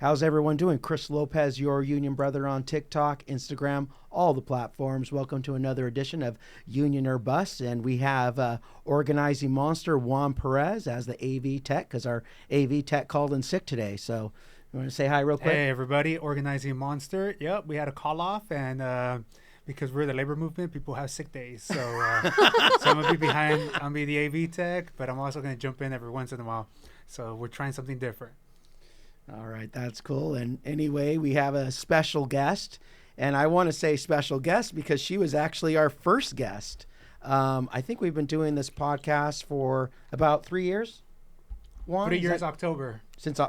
How's everyone doing? Chris Lopez, your union brother on TikTok, Instagram, all the platforms. Welcome to another edition of Union or Bust. And we have organizing monster Juan Perez as the AV tech, because our AV tech called in sick today. So you want to say hi real quick? Hey, everybody. Organizing monster. Yep, we had a call off, and because we're the labor movement, people have sick days. So, so I'm going to be behind. I'm going to be the AV tech, but I'm also going to jump in every once in a while. So we're trying something different. All right, that's cool. And anyway, we have a special guest. And I want to say special guest because she was actually our first guest. I think we've been doing this podcast for about 3 years. 3 years, October.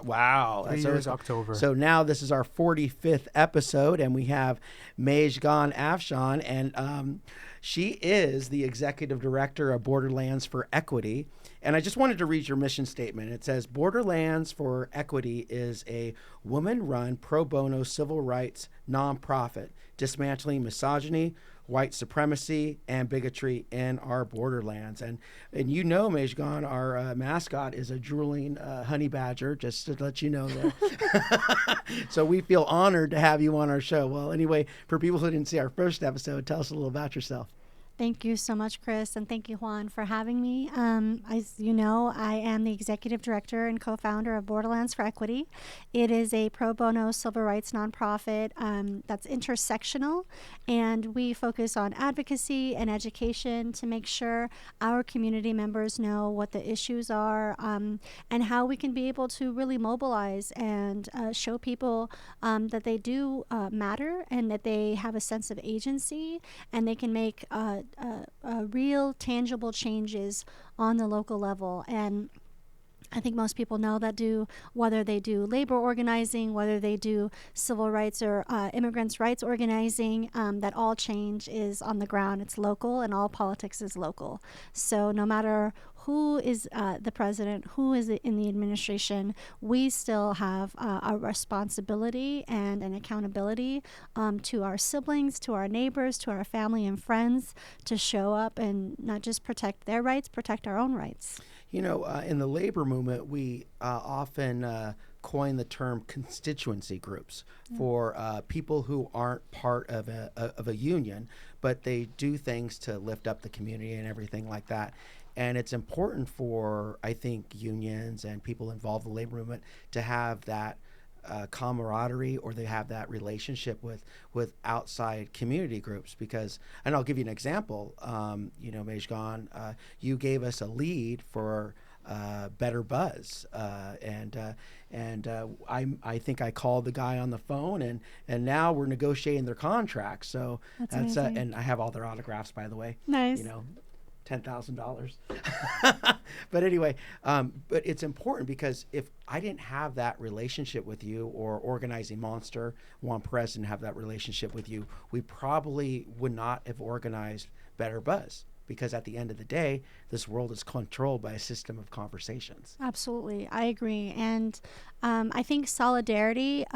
Wow. 3 years, October. So now this is our 45th episode, and we have Mejgan Afshan, and she is the executive director of Borderlands for Equity. And I just wanted to read your mission statement. It says, Borderlands for Equity is a woman-run pro bono civil rights nonprofit dismantling misogyny, white supremacy, and bigotry in our borderlands. And you know, Mejgan, our mascot is a drooling honey badger, just to let you know that. So we feel honored to have you on our show. Well, anyway, for people who didn't see our first episode, tell us a little about yourself. Thank you so much, Chris, and thank you, Juan, for having me. As you know, I am the executive director and co-founder of Borderlands for Equity. It is a pro bono civil rights nonprofit that's intersectional, and we focus on advocacy and education to make sure our community members know what the issues are and how we can be able to really mobilize and show people that they do matter and that they have a sense of agency and they can make real tangible changes on the local level. And I think most people know that whether they do labor organizing, whether they do civil rights or immigrants' rights organizing, that all change is on the ground. It's local, and all politics is local. So no matter who is the president, who is in the administration, we still have a responsibility and an accountability to our siblings, to our neighbors, to our family and friends to show up and not just protect their rights, protect our own rights. You know, in the labor movement, we often coin the term constituency groups for people who aren't part of a union, but they do things to lift up the community and everything like that. And it's important for, I think, unions and people involved in the labor movement to have that camaraderie, or they have that relationship with outside community groups. Because, and I'll give you an example, you know, Mejgan, you gave us a lead for Better Buzz, and I think I called the guy on the phone, and now we're negotiating their contract. So that's and I have all their autographs, by the way. Nice. You know, $10,000. But anyway, but it's important because if I didn't have that relationship with you, or Organizing Monster, Juan Perez didn't have that relationship with you, we probably would not have organized Better Buzz. Because at the end of the day, this world is controlled by a system of conversations. Absolutely. I agree. And I think solidarity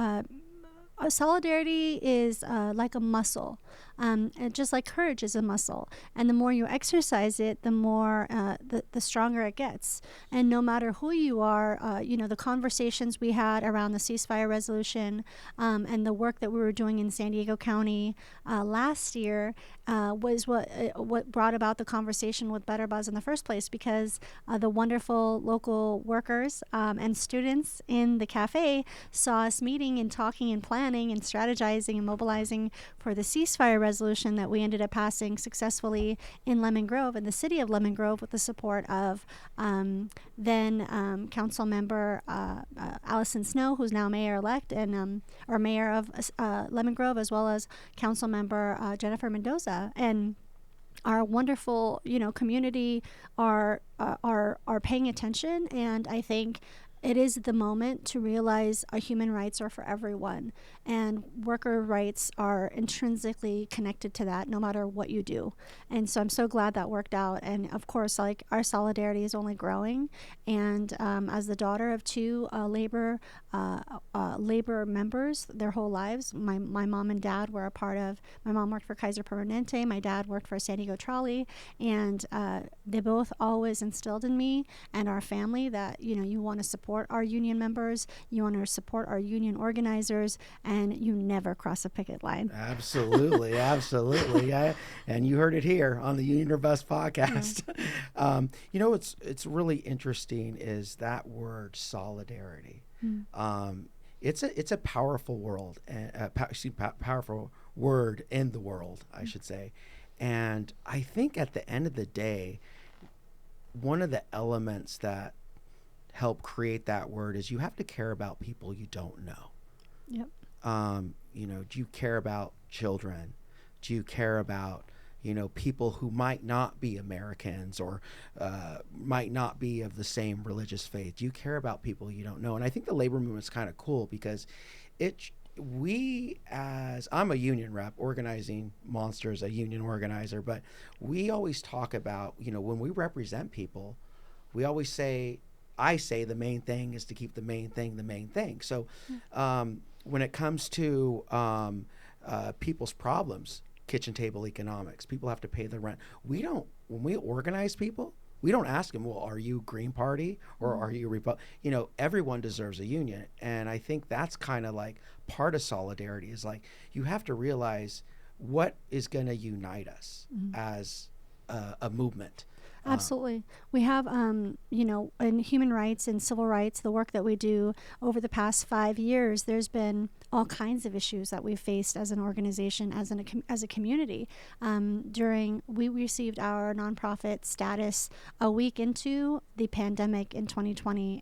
is like a muscle, and just like courage is a muscle. And the more you exercise it, the more the stronger it gets. And no matter who you are, you know, the conversations we had around the ceasefire resolution and the work that we were doing in San Diego County last year was what brought about the conversation with Better Buzz in the first place, because the wonderful local workers and students in the cafe saw us meeting and talking and planning and strategizing and mobilizing for the ceasefire resolution that we ended up passing successfully in Lemon Grove, in the city of Lemon Grove, with the support of then council member Allison Snow, who's now mayor-elect, and or mayor of Lemon Grove, as well as council member Jennifer Mendoza. And our wonderful, you know, community are paying attention, and I think it is the moment to realize our human rights are for everyone, and worker rights are intrinsically connected to that, no matter what you do. And so I'm so glad that worked out. And of course, like, our solidarity is only growing. And as the daughter of two labor members their whole lives, my mom and dad were a part of. My mom worked for Kaiser Permanente. My dad worked for San Diego Trolley, and they both always instilled in me and our family that, you know, you want to support support our union members, you want to support our union organizers, and you never cross a picket line. Absolutely, absolutely. And you heard it here on the UnionorBust podcast. You know, it's really interesting is that word solidarity. It's a powerful world, powerful word in the world, I should say. And I think at the end of the day, one of the elements that help create that word is you have to care about people you don't know. Yep. You know, do you care about children? Do you care about, you know, people who might not be Americans or might not be of the same religious faith? Do you care about people you don't know? And I think the labor movement's kind of cool because I'm a union rep, organizing Monsters, a union organizer, but we always talk about, you know, when we represent people, we always say, I say the main thing is to keep the main thing the main thing. So when it comes to people's problems, kitchen table economics, people have to pay the rent. When we organize people, we don't ask them, well, are you Green Party or are you Republican? You know, everyone deserves a union. And I think that's kind of like part of solidarity is like, you have to realize what is going to unite us as a movement. Absolutely. We have, you know, in human rights and civil rights, the work that we do over the past 5 years, there's been all kinds of issues that we've faced as an organization, as a community. We received our nonprofit status a week into the pandemic in 2020.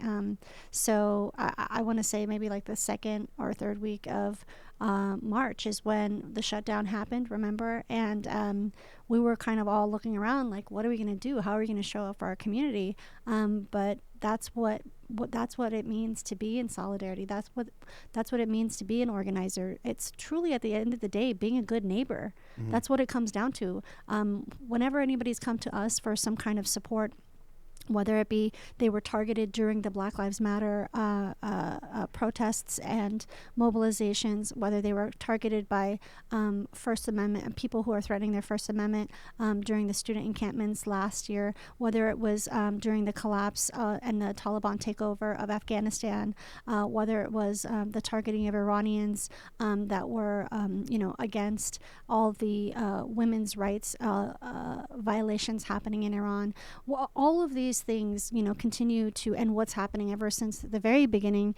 So I want to say maybe like the second or third week of March is when the shutdown happened, remember? And we were kind of all looking around like, what are we going to do? How are we going to show up for our community? But that's what it means to be in solidarity. That's what it means to be an organizer. It's truly, at the end of the day, being a good neighbor. That's what it comes down to. Whenever anybody's come to us for some kind of support, whether it be they were targeted during the Black Lives Matter protests and mobilizations, whether they were targeted by First Amendment people who are threatening their First Amendment during the student encampments last year, whether it was during the collapse and the Taliban takeover of Afghanistan, whether it was the targeting of Iranians that were, you know, against all the women's rights violations happening in Iran. Well, all of these things, you know, continue to, and what's happening ever since the very beginning,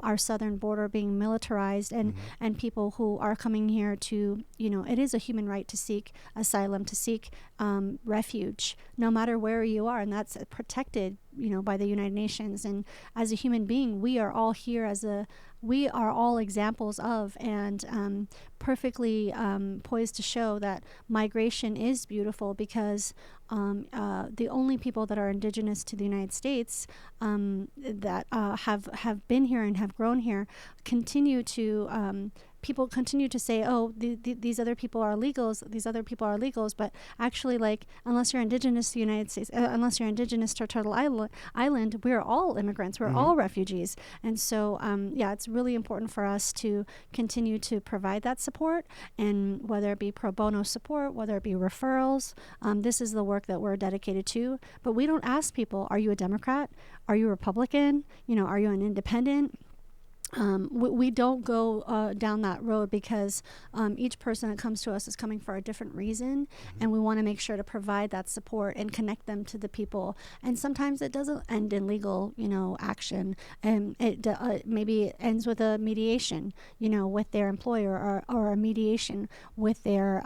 our southern border being militarized and people who are coming here to, you know, it is a human right to seek asylum, to seek refuge, no matter where you are, and that's protected, you know, by the United Nations. And as a human being, we are all here we are all examples of and perfectly poised to show that migration is beautiful because the only people that are indigenous to the United States that have been here and have grown here continue to people continue to say, oh, these other people are illegals, but actually, like, unless you're indigenous to the United States, unless you're indigenous to Turtle Island, we're all immigrants, we're all refugees. And so, yeah, it's really important for us to continue to provide that support, and whether it be pro bono support, whether it be referrals, this is the work that we're dedicated to. But we don't ask people, are you a Democrat? Are you a Republican? You know, are you an independent? We don't go down that road because each person that comes to us is coming for a different reason, and we want to make sure to provide that support and connect them to the people. And sometimes it doesn't end in legal, you know, action, and it maybe it ends with a mediation, you know, with their employer, or a mediation with their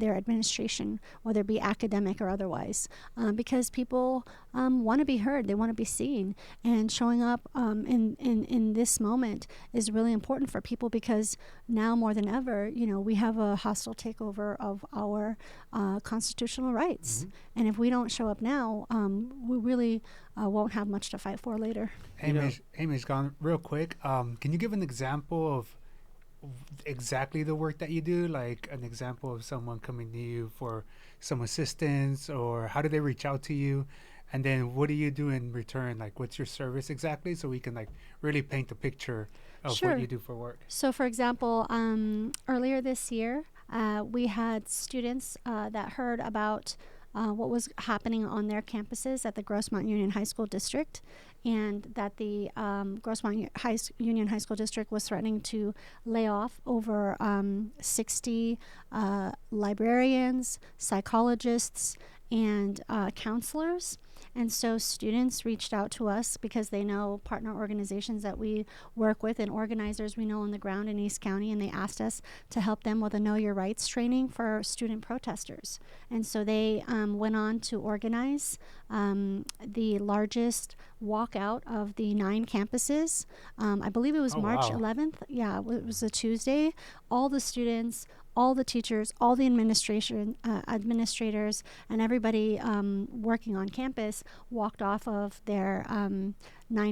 administration, whether it be academic or otherwise, because people want to be heard, they want to be seen, and showing up in this moment is really important for people because now more than ever, you know, we have a hostile takeover of our constitutional rights. And if we don't show up now, we really won't have much to fight for later. Hey, Mejgan, real quick, can you give an example of exactly the work that you do, like an example of someone coming to you for some assistance, or how do they reach out to you? And then what do you do in return? Like, what's your service exactly? So we can like really paint the picture of what you do for work. So for example, earlier this year, we had students that heard about what was happening on their campuses at the Grossmont Union High School District, and that the Union High School District was threatening to lay off over 60 librarians, psychologists, and counselors. And so students reached out to us because they know partner organizations that we work with and organizers we know on the ground in East County, and they asked us to help them with a Know Your Rights training for student protesters. And so they went on to organize the largest walkout of the 9 campuses. I believe it was March 11th. Yeah, it was a Tuesday. All the students, all the teachers, all the administrators, and everybody working on campus walked off of their 9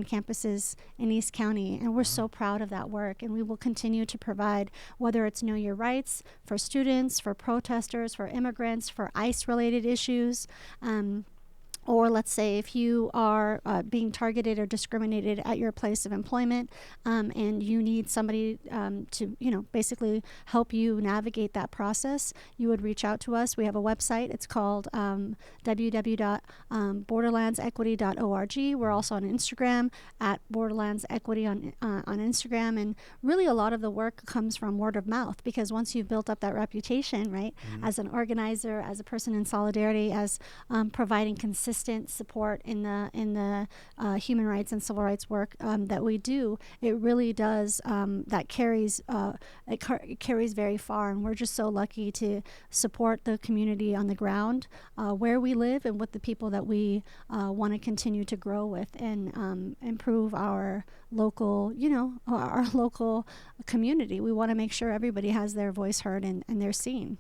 campuses in East County. And we're so proud of that work. And we will continue to provide, whether it's Know Your Rights for students, for protesters, for immigrants, for ICE-related issues. Or let's say if you are being targeted or discriminated at your place of employment, and you need somebody to, basically help you navigate that process, you would reach out to us. We have a website. It's called www.borderlandsequity.org. We're also on Instagram at Borderlands Equity on Instagram. And really a lot of the work comes from word of mouth, because once you've built up that reputation, right, as an organizer, as a person in solidarity, as providing consistent support in the human rights and civil rights work that we do, it really does that carries carries very far. And we're just so lucky to support the community on the ground where we live and with the people that we want to continue to grow with and improve our local, our local community. We want to make sure everybody has their voice heard and they're seen.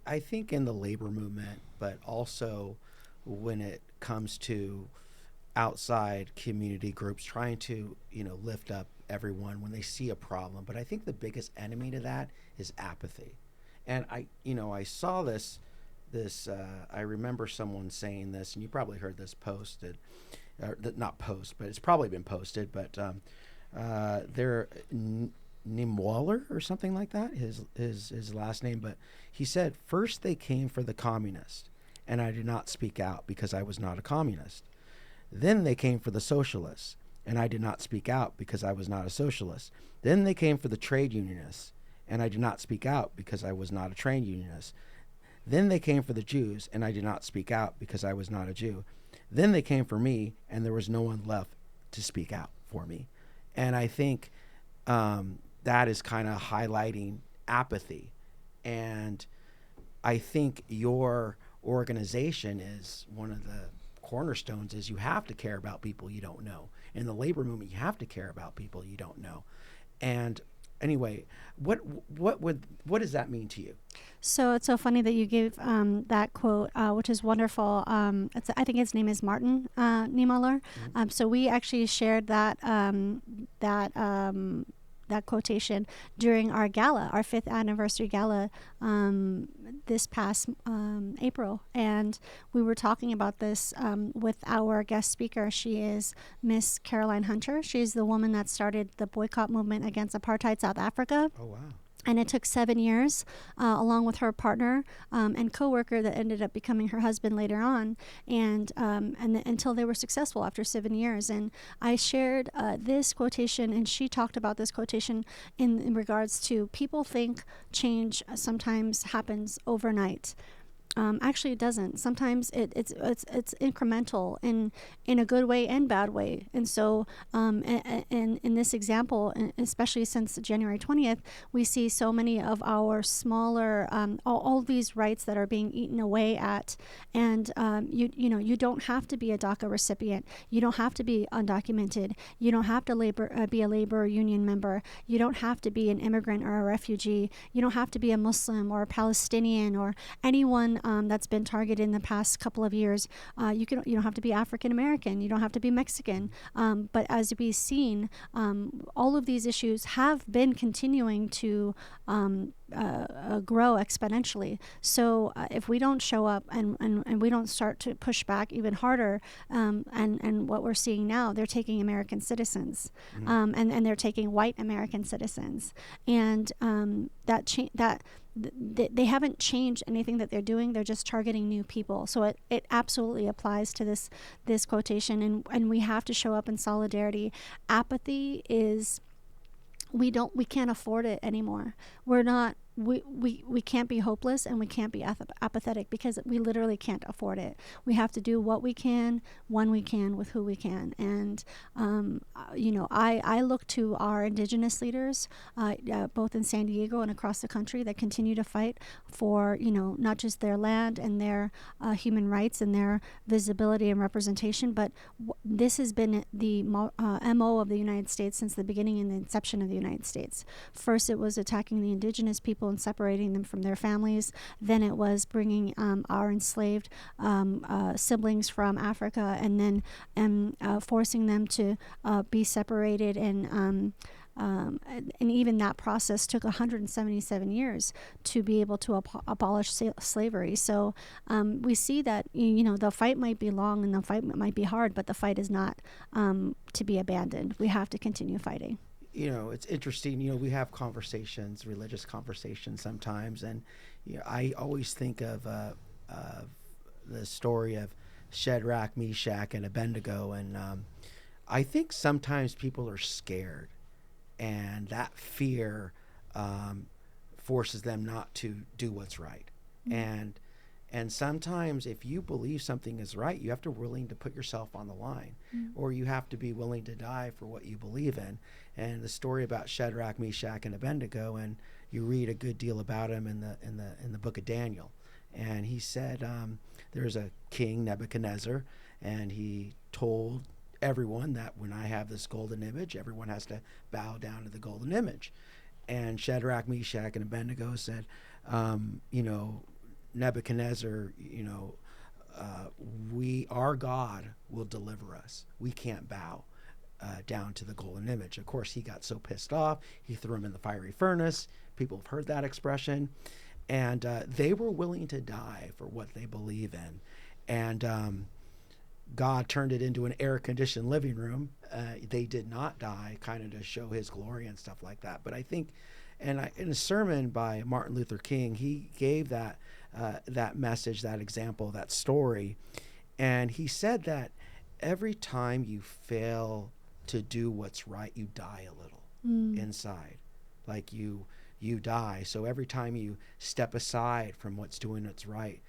I think in the labor movement, but also when it comes to outside community groups trying to, lift up everyone when they see a problem. But I think the biggest enemy to that is apathy. And I saw this, I remember someone saying this, and you probably heard this posted, not post, but it's probably been posted, but they're Nimwaller or something like that, his last name. But he said, first they came for the communists, and I did not speak out because I was not a communist. Then they came for the socialists, and I did not speak out because I was not a socialist. Then they came for the trade unionists, and I did not speak out because I was not a trade unionist. Then they came for the Jews, and I did not speak out because I was not a Jew. Then they came for me, and there was no one left to speak out for me. And I think that is kind of highlighting apathy. And I think your organization is one of the cornerstones is you have to care about people you don't know. In the labor movement, you have to care about people you don't know. And anyway, what does that mean to you? So it's so funny that you gave that quote, which is wonderful. I think his name is Martin Niemöller. So we actually shared that quotation during our gala, our 5th anniversary gala, this past April. And we were talking about this with our guest speaker. She is Miss Caroline Hunter. She's the woman that started the boycott movement against apartheid South Africa. Oh, wow. And it took 7 years, along with her partner and coworker that ended up becoming her husband later on, and until they were successful after 7 years. And I shared this quotation, and she talked about this quotation in regards to people think change sometimes happens overnight. Actually, it doesn't. Sometimes it's incremental in a good way and bad way. And so, in this example, especially since January 20th, we see so many of our smaller all these rights that are being eaten away at. And you don't have to be a DACA recipient. You don't have to be undocumented. You don't have to be a labor union member. You don't have to be an immigrant or a refugee. You don't have to be a Muslim or a Palestinian or anyone that's been targeted in the past couple of years. You don't have to be African American. You don't have to be Mexican. But as we've seen, all of these issues have been continuing to grow exponentially. So if we don't show up and we don't start to push back even harder, and what we're seeing now, they're taking American citizens, and they're taking white American citizens, and they haven't changed anything that they're doing. They're just targeting new people. So it absolutely applies to this quotation, and we have to show up in solidarity. Apathy is, we can't afford it anymore. We can't be hopeless, and we can't be apathetic, because we literally can't afford it. We have to do what we can, when we can, with who we can. And I look to our indigenous leaders, both in San Diego and across the country, that continue to fight for not just their land and their human rights and their visibility and representation, but this has been the MO of the United States since the beginning and the inception of the United States. First, it was attacking the indigenous people and separating them from their families. Then it was bringing our enslaved siblings from Africa, and then forcing them to be separated. And even that process took 177 years to be able to abolish slavery. So we see that the fight might be long and the fight might be hard, but the fight is not to be abandoned. We have to continue fighting. It's interesting. We have conversations, religious conversations sometimes, and I always think of the story of Shadrach, Meshach, and Abednego, and I think sometimes people are scared, and that fear forces them not to do what's right. Mm-hmm. And sometimes if you believe something is right, you have to be willing to put yourself on the line, or you have to be willing to die for what you believe in. And the story about Shadrach, Meshach, and Abednego, and you read a good deal about him in the book of Daniel. And he said there's a king, Nebuchadnezzar, and he told everyone that when I have this golden image, everyone has to bow down to the golden image. And Shadrach, Meshach, and Abednego said, Nebuchadnezzar, our God will deliver us. We can't bow down to the golden image. Of course, he got so pissed off, he threw him in the fiery furnace. People have heard that expression. And they were willing to die for what they believe in. And God turned it into an air-conditioned living room. They did not die, kind of to show his glory and stuff like that. But I think, in a sermon by Martin Luther King, he gave that message, that example, that story. And he said that every time you fail to do what's right, you die a little inside. Like you die. So every time you step aside from what's doing what's right.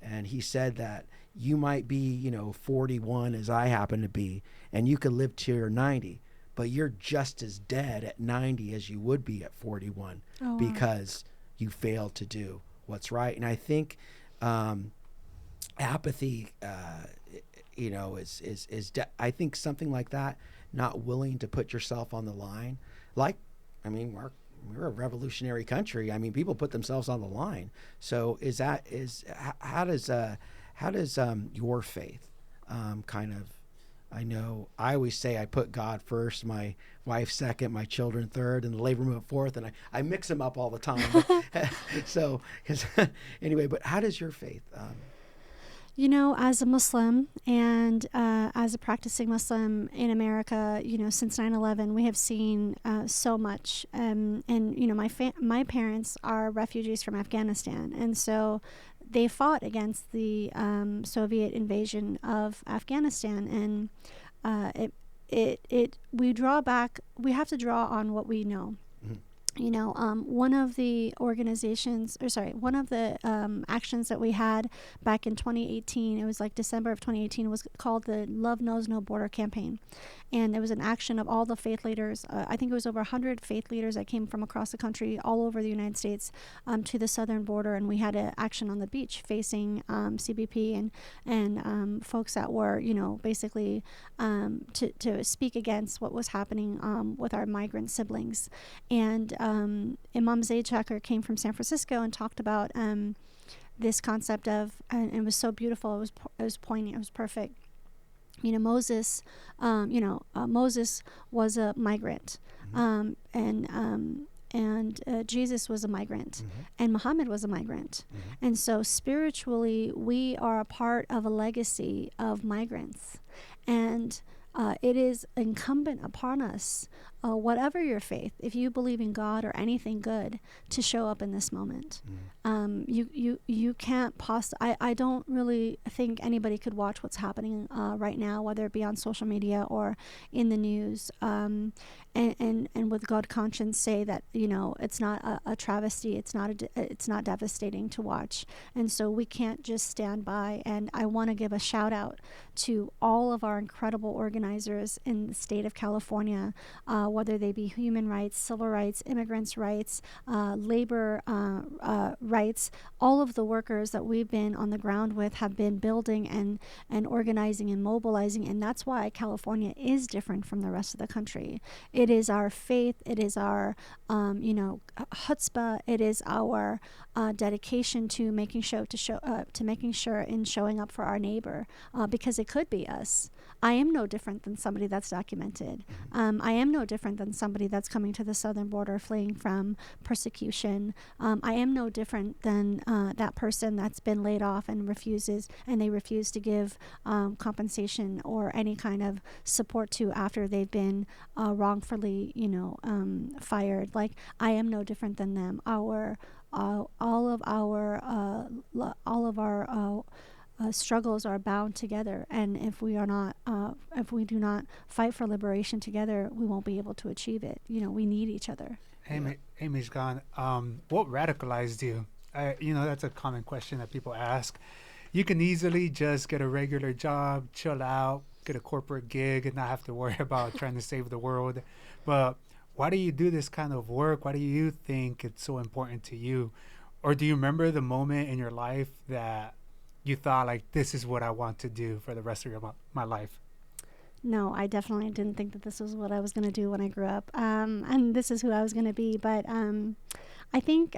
And he said that you might be, 41 as I happen to be, and you could live till you're 90, but you're just as dead at 90 as you would be at 41 because you failed to do what's right. And I think apathy, I think something like that, not willing to put yourself on the line. We're a revolutionary country. People put themselves on the line. So how does your faith kind of, I always say I put God first, my wife second, my children third, and the labor movement fourth, and I mix them up all the time. So, anyway, but how does your faith? As a Muslim and as a practicing Muslim in America, since 9/11, we have seen so much. And my parents are refugees from Afghanistan, and so they fought against the Soviet invasion of Afghanistan. And we draw back. We have to draw on what we know. One of the actions that we had back in 2018, it was like December of 2018, was called the Love Knows No Border campaign. And there was an action of all the faith leaders. I think it was over 100 faith leaders that came from across the country, all over the United States, to the southern border. And we had an action on the beach facing CBP and folks that were, basically to speak against what was happening with our migrant siblings. And Imam Zaid Shaker came from San Francisco and talked about this concept of, and it was so beautiful. It was poignant. It was perfect. Moses was a migrant, and Jesus was a migrant, and Muhammad was a migrant. And so spiritually, we are a part of a legacy of migrants. And it is incumbent upon us, whatever your faith, if you believe in God or anything good, to show up in this moment. You can't I don't really think anybody could watch what's happening right now, whether it be on social media or in the news, and with God conscience say that, you know, it's not a travesty, it's not devastating to watch. And so we can't just stand by. And I want to give a shout out to all of our incredible organizers in the state of California, whether they be human rights, civil rights, immigrants' rights, labor rights. All of the workers that we've been on the ground with have been building and organizing and mobilizing. And that's why California is different from the rest of the country. It is our faith. It is our, chutzpah. It is our dedication to making sure and showing up for our neighbor, because it could be us. I am no different than somebody that's documented. I am no different than somebody that's coming to the southern border fleeing from persecution. I am no different than that person that's been laid off and they refuse to give compensation or any kind of support to after they've been wrongfully, fired. Like, I am no different than them. All of our struggles are bound together, and if we do not fight for liberation together, we won't be able to achieve it. We need each other. Hey, Mejgan, what radicalized you? That's a common question that people ask. You can easily just get a regular job, chill out, get a corporate gig, and not have to worry about trying to save the world. But why do you do this kind of work? Why do you think it's so important to you? Or do you remember the moment in your life that you thought, like, this is what I want to do for the rest of my life? No, I definitely didn't think that this was what I was going to do when I grew up. And this is who I was going to be. But I think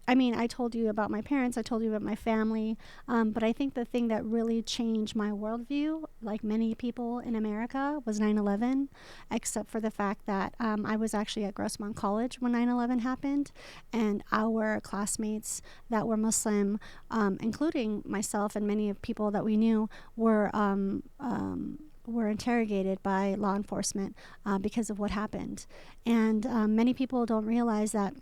I told you about my parents, I told you about my family, but I think the thing that really changed my worldview, like many people in America, was 9/11, except for the fact that I was actually at Grossmont College when 9/11 happened, and our classmates that were Muslim, including myself and many of people that we knew, were interrogated by law enforcement because of what happened. And many people don't realize that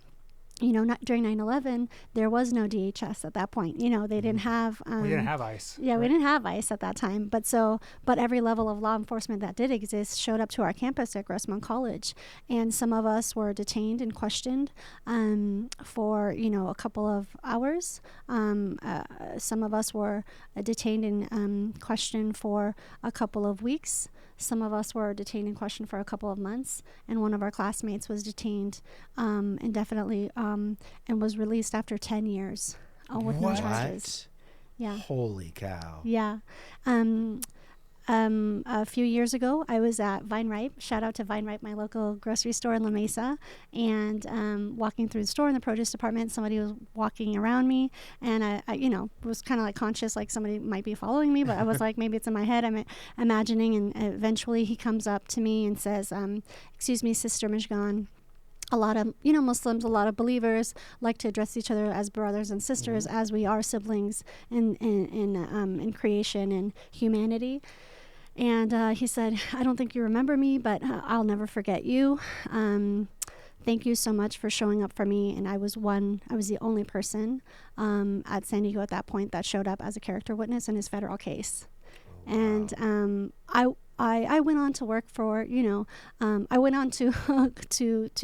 during 9/11, there was no DHS at that point. They didn't have... we didn't have ICE. Yeah, right? We didn't have ICE at that time. But every level of law enforcement that did exist showed up to our campus at Grossmont College. And some of us were detained and questioned for, a couple of hours. Some of us were detained and questioned for a couple of weeks. Some of us were detained and questioned for a couple of months, and one of our classmates was detained indefinitely and was released after 10 years with no charges. Yeah. Holy cow. Yeah. A few years ago, I was at Vine Ripe. Shout out to Vine Ripe, my local grocery store in La Mesa. And walking through the store in the produce department, somebody was walking around me. And I was kind of like conscious, like somebody might be following me. But I was like, maybe it's in my head. I'm imagining. And eventually he comes up to me and says, excuse me, Sister Mejgan. A lot of, Muslims, a lot of believers like to address each other as brothers and sisters, as we are siblings in creation and humanity. And he said, I don't think you remember me, but I'll never forget you. Thank you so much for showing up for me. And I was the only person at San Diego at that point that showed up as a character witness in his federal case. Oh, wow. And I went on to work for, I went on to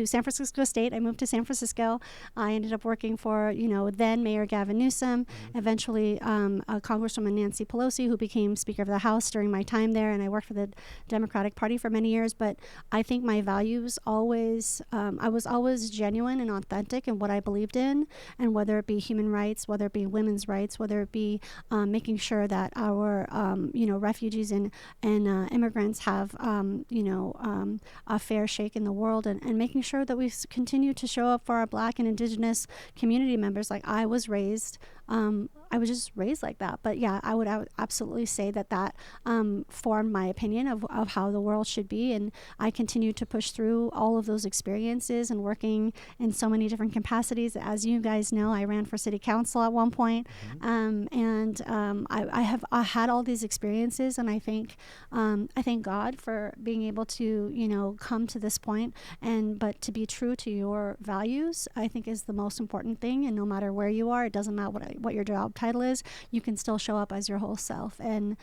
San Francisco State. I moved to San Francisco. I ended up working for, then Mayor Gavin Newsom, eventually Congresswoman Nancy Pelosi, who became Speaker of the House during my time there. And I worked for the Democratic Party for many years. But I think my values always, I was always genuine and authentic in what I believed in. And whether it be human rights, whether it be women's rights, whether it be making sure that our, refugees and immigrants have, a fair shake in the world, and making sure that we continue to show up for our Black and Indigenous community members. Like, I was raised I was just raised like that. But yeah, I would absolutely say that formed my opinion of how the world should be. And I continue to push through all of those experiences and working in so many different capacities. As you guys know, I ran for city council at one point. I had all these experiences, and I thank God for being able to, come to this point. But to be true to your values, I think, is the most important thing. And no matter where you are, it doesn't matter what your job title is, you can still show up as your whole self and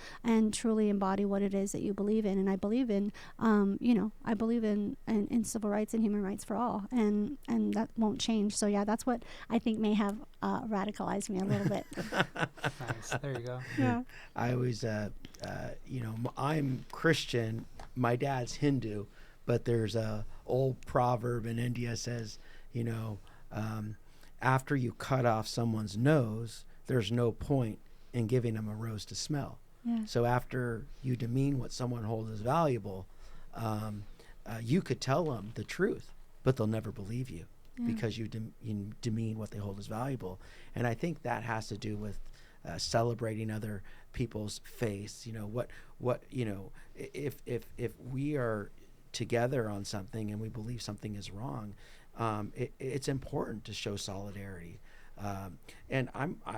truly embody what it is that you believe in. And I believe in, I believe in civil rights and human rights for all, and that won't change. So yeah, that's what I think may have radicalized me a little bit. Nice. There you go. Yeah. I always, I'm Christian. My dad's Hindu, but there's a old proverb in India says, after you cut off someone's nose, there's no point in giving them a rose to smell. Yeah. So after you demean what someone holds as valuable, you could tell them the truth, but they'll never believe you because you demean what they hold as valuable. And I think that has to do with celebrating other people's faiths. If we are together on something and we believe something is wrong, it's important to show solidarity. And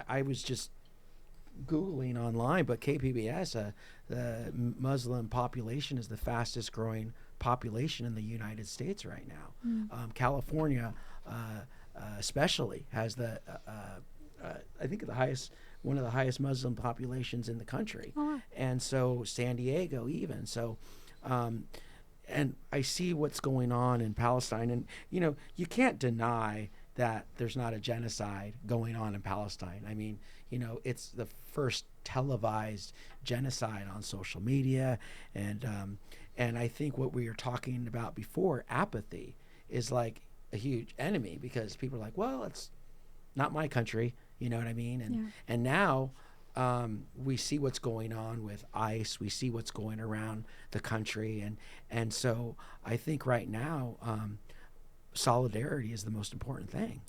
I was just Googling online, but KPBS, the Muslim population is the fastest growing population in the United States right now. California, especially, has I think one of the highest Muslim populations in the country. Oh, wow. And so San Diego even. So, and I see what's going on in Palestine, and you can't deny that there's not a genocide going on in Palestine. I mean, it's the first televised genocide on social media, and I think what we were talking about before, apathy, is like a huge enemy, because people are like, well, it's not my country, you know what I mean? And now we see what's going on with ICE, we see what's going around the country, and so I think right now solidarity is the most important thing.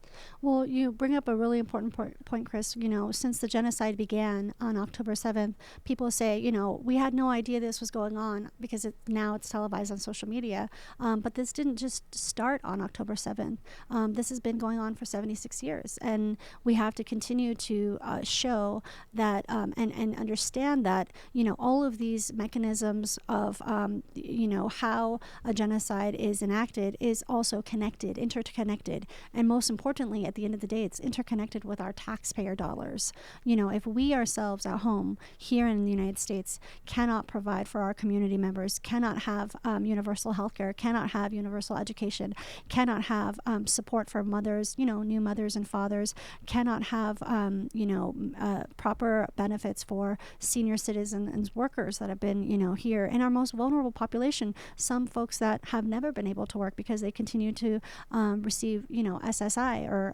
Well, you bring up a really important point, Chris. Since the genocide began on October 7th, people say, we had no idea this was going on because now it's televised on social media. But this didn't just start on October 7th. This has been going on for 76 years. And we have to continue to show that and understand that, all of these mechanisms of, how a genocide is enacted is also interconnected. And most importantly, at the end of the day, it's interconnected with our taxpayer dollars. If we ourselves at home here in the United States cannot provide for our community members, cannot have universal health care, cannot have universal education, cannot have support for mothers, new mothers and fathers, cannot have, proper benefits for senior citizens and workers that have been, here in our most vulnerable population, some folks that have never been able to work because they continue to receive, SSI or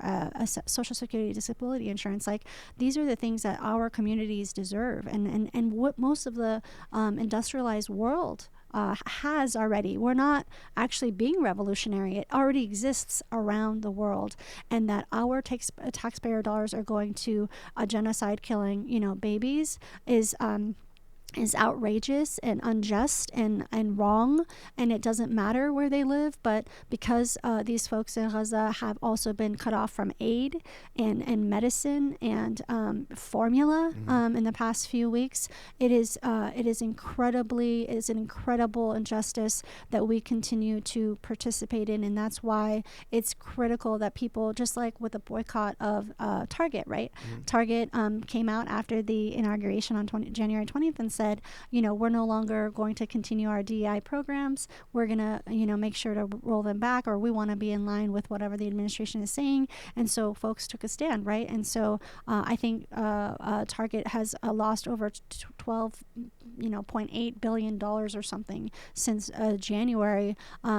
Social Security disability insurance. Like, these are the things that our communities deserve, and what most of the industrialized world has already. We're not actually being revolutionary. It already exists around the world, and that our taxpayer dollars are going to a genocide killing, babies is outrageous and unjust and wrong, and it doesn't matter where they live. But because these folks in Gaza have also been cut off from aid and medicine and formula in the past few weeks, it is an incredible injustice that we continue to participate in. And that's why it's critical that people, just like with the boycott of Target, right? Target came out after the inauguration on January 20th and said, we're no longer going to continue our DEI programs. We're going to, make sure to roll them back, or we want to be in line with whatever the administration is saying. And so folks took a stand, right? And so I think Target has lost over $12.8 billion or something since January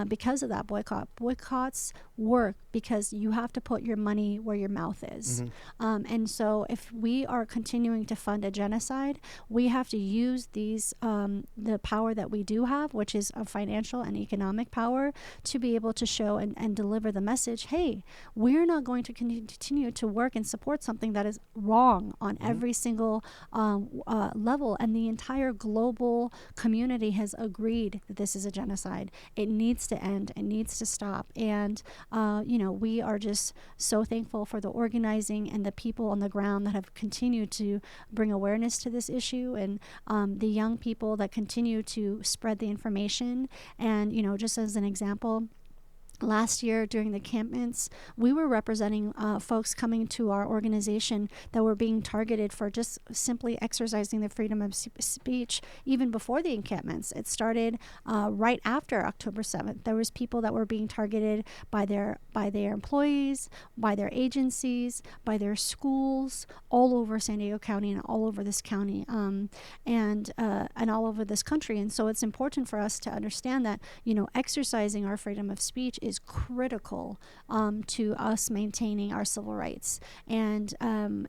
because of that boycott. Boycotts work because you have to put your money where your mouth is. And so if we are continuing to fund a genocide, we have to use use these the power that we do have, which is a financial and economic power, to be able to show and deliver the message, hey, we're not going to continue to work and support something that is wrong on every single level. And the entire global community has agreed that this is a genocide. It needs to end. It needs to stop. And, we are just so thankful for the organizing and the people on the ground that have continued to bring awareness to this issue, and the young people that continue to spread the information. And, just as an example, last year during the encampments, we were representing folks coming to our organization that were being targeted for just simply exercising their freedom of speech even before the encampments. It started right after October 7th. There was people that were being targeted by their employees, by their agencies, by their schools, all over San Diego County and all over this county, and all over this country. And so it's important for us to understand that, exercising our freedom of speech is critical to us maintaining our civil rights. And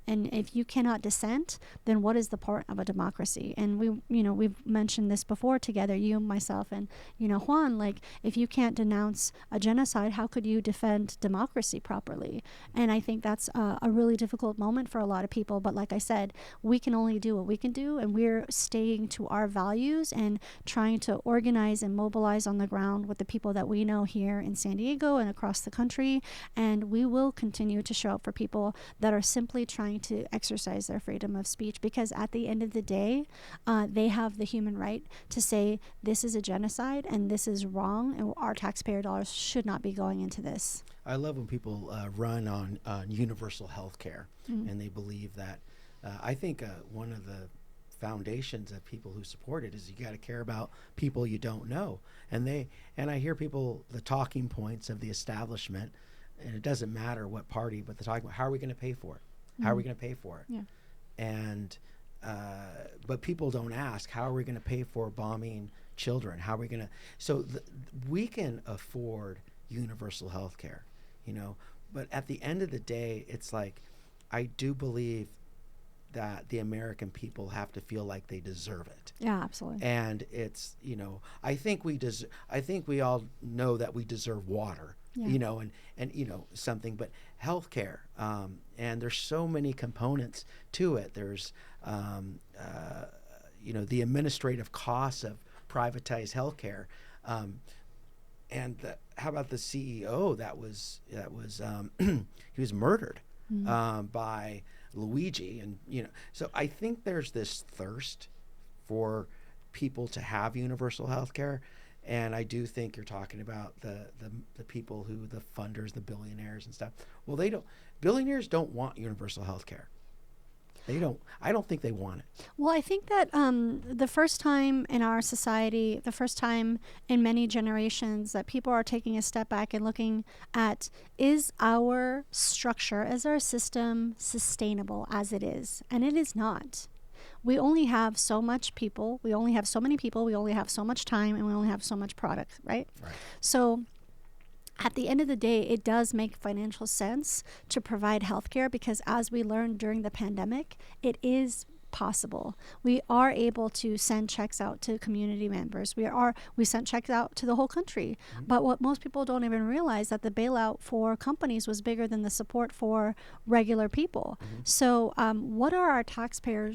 if you cannot dissent, then what is the point of a democracy? And we've mentioned this before together, you, myself, and Juan. Like, if you can't denounce a genocide, how could you defend democracy properly? And I think that's a really difficult moment for a lot of people. But like I said, we can only do what we can do, and we're staying to our values and trying to organize and mobilize on the ground with the people that we know here in San Diego and across the country. And we will continue to show up for people that are simply trying to exercise their freedom of speech, because at the end of the day, they have the human right to say this is a genocide and this is wrong, and our taxpayer dollars should not be going into this. I love when people run on universal health care, and they believe that. I think one of the foundations of people who support it is you got to care about people you don't know. And I hear people, the talking points of the establishment, and it doesn't matter what party, but they're talking about, how are we going to pay for it? How are we going to pay for it? Yeah. And but people don't ask, how are we going to pay for bombing children? How are we going to? So we can afford universal health care, but at the end of the day, it's like, I do believe that the American people have to feel like they deserve it. Yeah, absolutely. And it's, I think we all know that we deserve water, and something, but healthcare, and there's so many components to it. There's, the administrative costs of privatized healthcare. How about the CEO that was he was murdered by Luigi, and so I think there's this thirst for people to have universal health care, and I do think you're talking about the people who, the funders, the billionaires and stuff. Well, billionaires don't want universal health care. I don't think they want it. Well, I think that the first time in our society, the first time in many generations, that people are taking a step back and looking at, is our structure, is our system sustainable as it is? And it is not. We only have so much people, we only have so many people, we only have so much time, and we only have so much product, right? So at the end of the day, it does make financial sense to provide healthcare, because as we learned during the pandemic, it is possible. We are able to send checks out to community members. We sent checks out to the whole country. But what most people don't even realize, that the bailout for companies was bigger than the support for regular people. So what are our taxpayer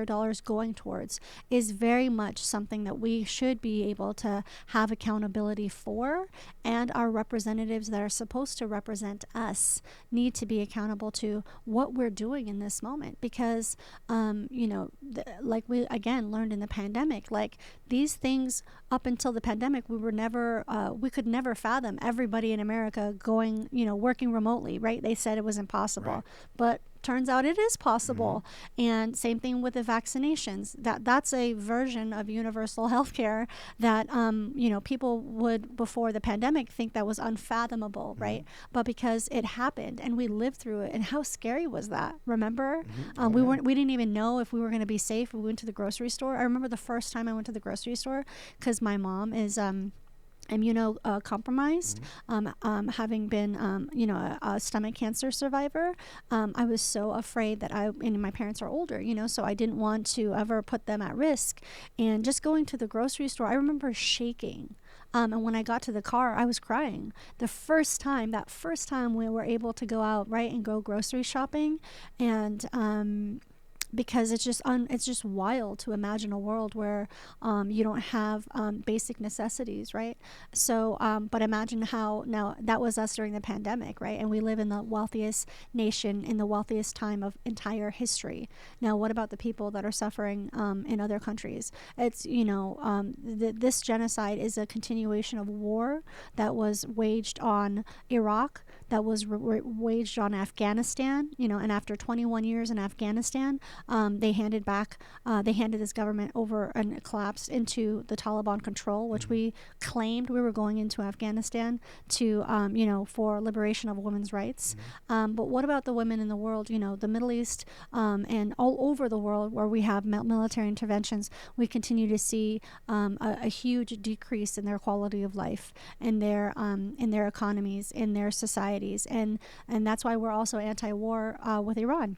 dollars going towards is very much something that we should be able to have accountability for, and our representatives that are supposed to represent us need to be accountable to what we're doing in this moment. Because, like we again learned in the pandemic, like these things up until the pandemic, we could never fathom everybody in America going, working remotely, right? They said it was impossible, Right. But turns out it is possible. And same thing with the vaccinations. That's a version of universal health care that, people would, before the pandemic, think that was unfathomable, right? But because it happened and we lived through it, and how scary was that? Remember? We didn't even know if we were going to be safe. We went to the grocery store. I remember the first time I went to the grocery store, because my mom is immunocompromised, having been, a stomach cancer survivor. I was so afraid that and my parents are older, so I didn't want to ever put them at risk. And just going to the grocery store, I remember shaking. And when I got to the car, I was crying. That first time we were able to go out, right, and go grocery shopping. And, because it's just wild to imagine a world where you don't have basic necessities, right? So, but imagine how now that was us during the pandemic, right? And we live in the wealthiest nation in the wealthiest time of entire history. Now, what about the people that are suffering in other countries? It's this genocide is a continuation of war that was waged on Iraq, that was waged on Afghanistan, and after 21 years in Afghanistan, they handed this government over and it collapsed into the Taliban control, which we claimed we were going into Afghanistan to, for liberation of women's rights. But what about the women in the world, the Middle East and all over the world where we have military interventions? We continue to see a huge decrease in their quality of life, in their economies, in their societies, and that's why we're also anti-war with Iran.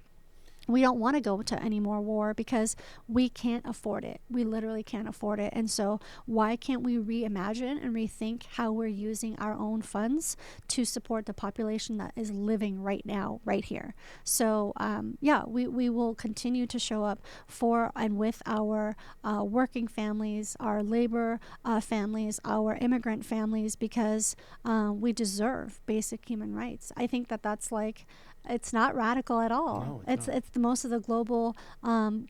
We don't want to go to any more war because we can't afford it. We literally can't afford it. And so why can't we reimagine and rethink how we're using our own funds to support the population that is living right now, right here? So, we will continue to show up for and with our working families, our labor families, our immigrant families, because we deserve basic human rights. I think that's like, it's not radical at all. No, it's the most of the global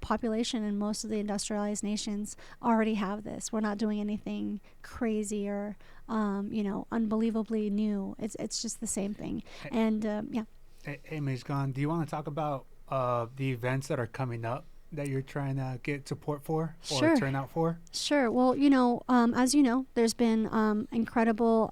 population and most of the industrialized nations already have this. We're not doing anything crazy or unbelievably new. It's just the same thing. And Hey, Mejgan, do you want to talk about the events that are coming up that you're trying to get support for or Sure. turn out for? Sure. Well, as you know, there's been incredible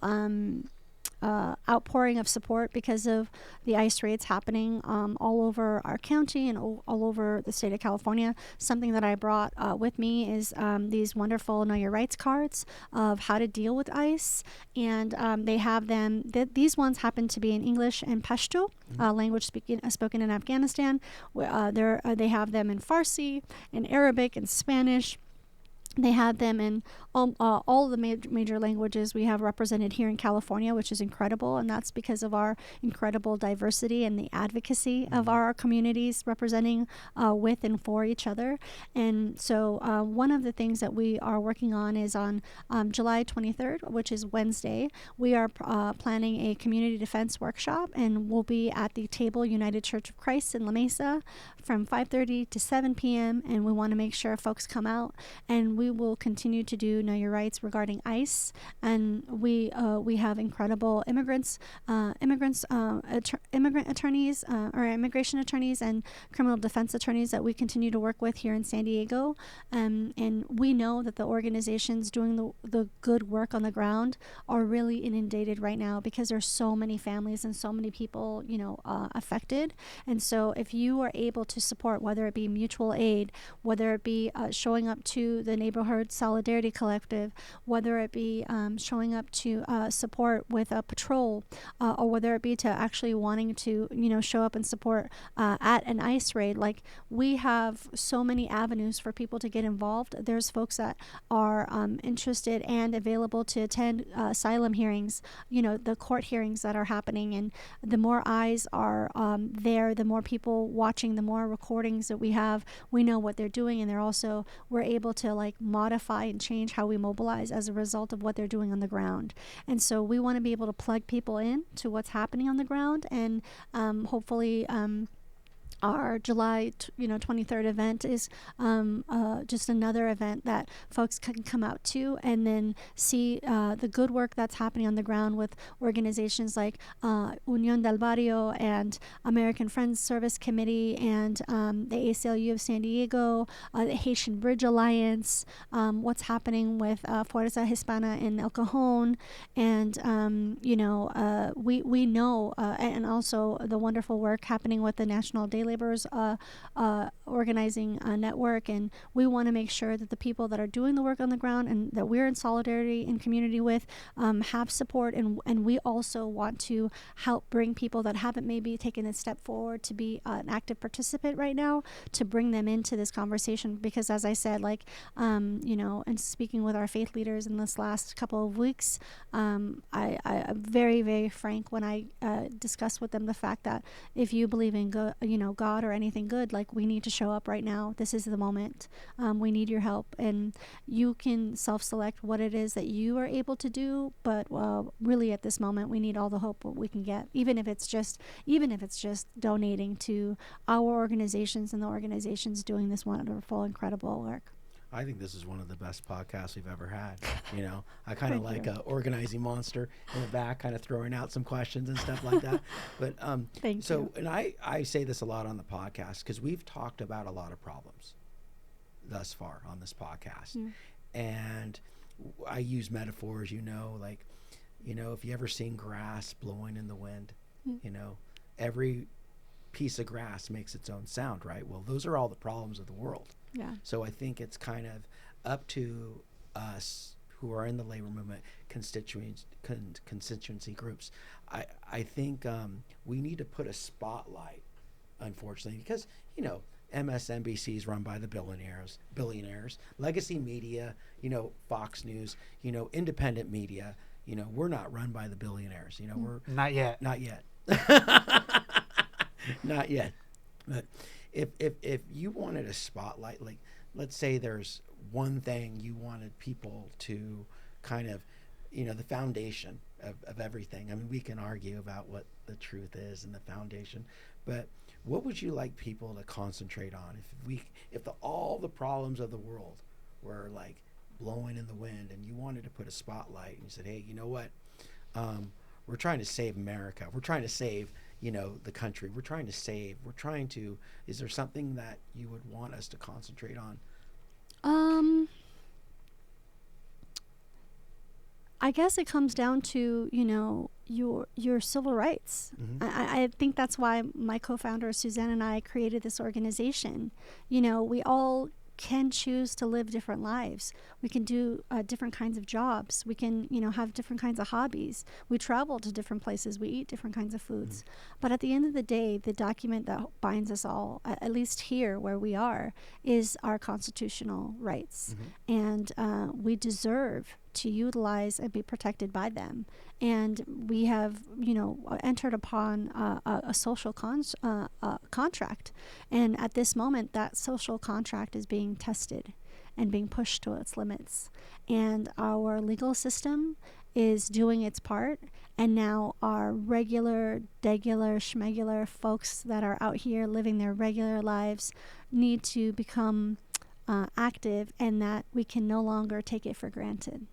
outpouring of support because of the ICE raids happening all over our county and all over the state of California. Something that I brought with me is these wonderful Know Your Rights cards of how to deal with ICE. And they have them, these ones happen to be in English and Pashto, language spoken in Afghanistan. They have them in Farsi, in Arabic, and Spanish. They had them in all the major languages we have represented here in California, which is incredible. And that's because of our incredible diversity and the advocacy of our communities representing with and for each other. And so one of the things that we are working on is on July 23rd, which is Wednesday, we are planning a community defense workshop, and we'll be at the Table United Church of Christ in La Mesa from 5:30 to 7 p.m. And we want to make sure folks come out, and we will continue to do Know Your Rights regarding ICE. And we have incredible immigrant attorneys or immigration attorneys and criminal defense attorneys that we continue to work with here in San Diego. And we know that the organizations doing the good work on the ground are really inundated right now because there's so many families and so many people, affected. And so if you are able to support, whether it be mutual aid, whether it be showing up to the Neighborhood Solidarity Collective, whether it be showing up to support with a patrol, or whether it be to actually wanting to, show up and support at an ICE raid. Like, we have so many avenues for people to get involved. There's folks that are interested and available to attend asylum hearings, the court hearings that are happening. And the more eyes are there, the more people watching, the more recordings that we have, we know what they're doing, and we're able to modify and change how we mobilize as a result of what they're doing on the ground. And so we want to be able to plug people in to what's happening on the ground, and hopefully our July 23rd event is just another event that folks can come out to and then see the good work that's happening on the ground with organizations like Unión del Barrio and American Friends Service Committee and the ACLU of San Diego, the Haitian Bridge Alliance, what's happening with Fuerza Hispana in El Cajon, and we know, and also the wonderful work happening with the National Day Laborers organizing network, and we want to make sure that the people that are doing the work on the ground and that we're in solidarity in community with have support, and we also want to help bring people that haven't maybe taken a step forward to be an active participant right now, to bring them into this conversation. Because as I said, like, and speaking with our faith leaders in this last couple of weeks, I'm very, very frank when I discuss with them the fact that if you believe in God or anything good, like, we need to show up right now. This is the moment. We need your help, and you can self-select what it is that you are able to do. But really, at this moment, we need all the hope we can get, even if it's just donating to our organizations and the organizations doing this wonderful, incredible work. I think this is one of the best podcasts we've ever had. I kind of like a organizing monster in the back, kind of throwing out some questions and stuff like that. But Thank you. And I say this a lot on the podcast because we've talked about a lot of problems thus far on this podcast. And I use metaphors, like, if you ever seen grass blowing in the wind, every piece of grass makes its own sound, right? Well, those are all the problems of the world. Yeah. So I think it's kind of up to us who are in the labor movement, constituency groups. I think we need to put a spotlight, unfortunately, because, MSNBC is run by the billionaires, legacy media, Fox News, independent media, we're not run by the billionaires, we're Not yet. Not yet. Not yet. But if you wanted a spotlight, like, let's say there's one thing you wanted people to kind of, the foundation of everything. I mean, we can argue about what the truth is and the foundation, but what would you like people to concentrate on? If all the problems of the world were like blowing in the wind, and you wanted to put a spotlight, and you said, hey, you know what? We're trying to save America. We're trying to save, the country. Is there something that you would want us to concentrate on? I guess it comes down to, your civil rights. I think that's why my co-founder Suzanne and I created this organization. We all can choose to live different lives. We can do different kinds of jobs. We can, have different kinds of hobbies. We travel to different places. We eat different kinds of foods. But at the end of the day, the document that binds us all, at least here where we are, is our constitutional rights. And we deserve to utilize and be protected by them. And we have, entered upon a social contract. And at this moment, that social contract is being tested and being pushed to its limits. And our legal system is doing its part. And now our regular, schmegular folks that are out here living their regular lives need to become active, and that we can no longer take it for granted.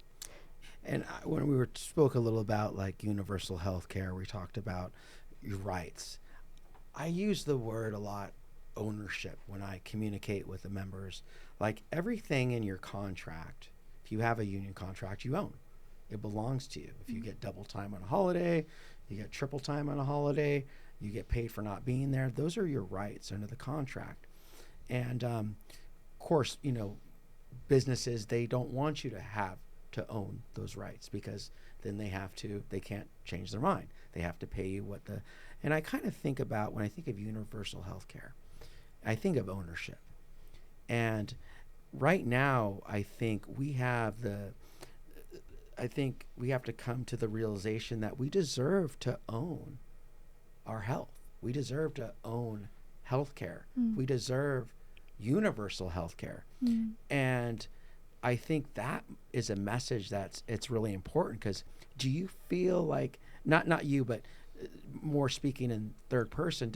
And when we spoke a little about like universal health care, we talked about your rights. I use the word a lot, ownership, when I communicate with the members. Like, everything in your contract, if you have a union contract, you own. It belongs to you. If you get double time on a holiday, you get triple time on a holiday, you get paid for not being there, those are your rights under the contract. And of course, businesses, they don't want you to own those rights, because then they can't change their mind. They have to pay you and I kind of think about, when I think of universal health care, I think of ownership. And right now, I think we have to come to the realization that we deserve to own our health. We deserve to own health care. We deserve universal health care. And I think that is a message it's really important, because do you feel like, not you, but more speaking in third person,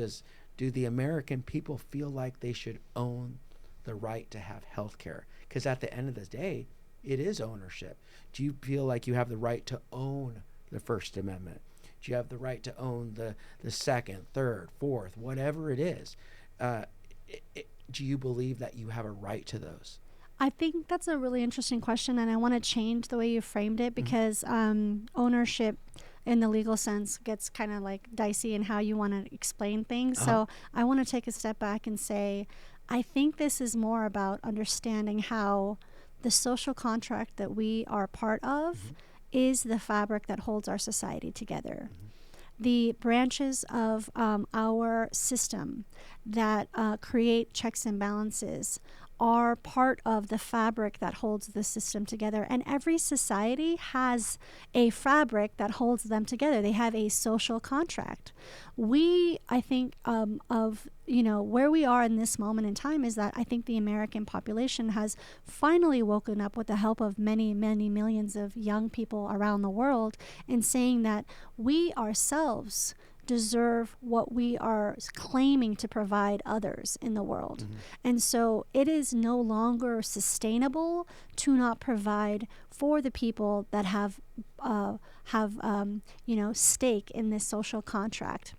do the American people feel like they should own the right to have health care? Because at the end of the day, it is ownership. Do you feel like you have the right to own the First Amendment? Do you have the right to own the second, third, fourth, whatever it is? Do you believe that you have a right to those? I think that's a really interesting question, and I want to change the way you framed it, because ownership in the legal sense gets kind of like dicey in how you want to explain things. So I want to take a step back and say, I think this is more about understanding how the social contract that we are part of is the fabric that holds our society together. The branches of our system that create checks and balances are part of the fabric that holds the system together. And every society has a fabric that holds them together. They have a social contract. I think, where we are in this moment in time is that I think the American population has finally woken up with the help of many, many millions of young people around the world in saying that we ourselves deserve what we are claiming to provide others in the world. And so it is no longer sustainable to not provide for the people that have stake in this social contract.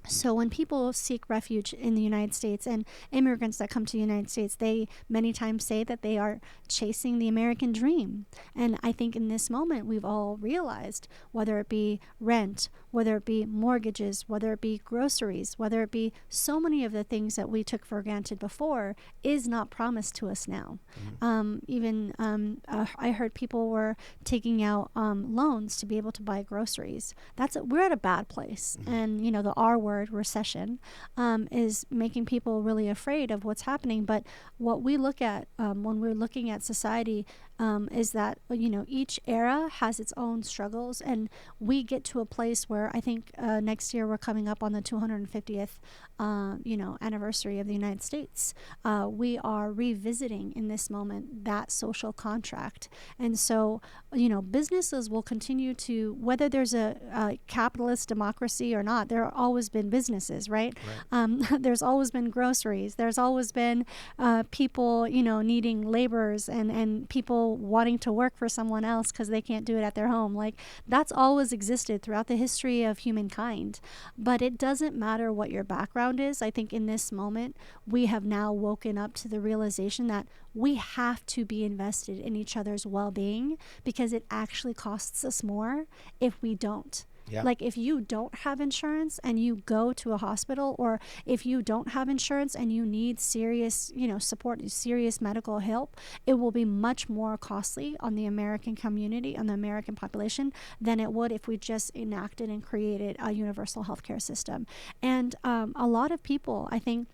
So when people seek refuge in the United States, and immigrants that come to the United States, they many times say that they are chasing the American dream. And I think in this moment, we've all realized, whether it be rent, whether it be mortgages, whether it be groceries, whether it be so many of the things that we took for granted before, is not promised to us now. I heard people were taking out loans to be able to buy groceries. We're at a bad place. And, the R word, recession, is making people really afraid of what's happening. But what we look at when we're looking at society is that, each era has its own struggles, and we get to a place where I think next year we're coming up on the 250th, anniversary of the United States. We are revisiting in this moment that social contract. And so, businesses will continue to, whether there's a capitalist democracy or not, there have always been businesses, right? There's always been groceries. There's always been people, needing laborers and people wanting to work for someone else because they can't do it at their home. Like, that's always existed throughout the history of humankind. But it doesn't matter what your background is. I think in this moment, we have now woken up to the realization that we have to be invested in each other's well-being, because it actually costs us more if we don't. Yeah. Like, if you don't have insurance and you go to a hospital, or if you don't have insurance and you need serious, support, serious medical help, it will be much more costly on the American community, on the American population, than it would if we just enacted and created a universal healthcare system. And a lot of people, I think,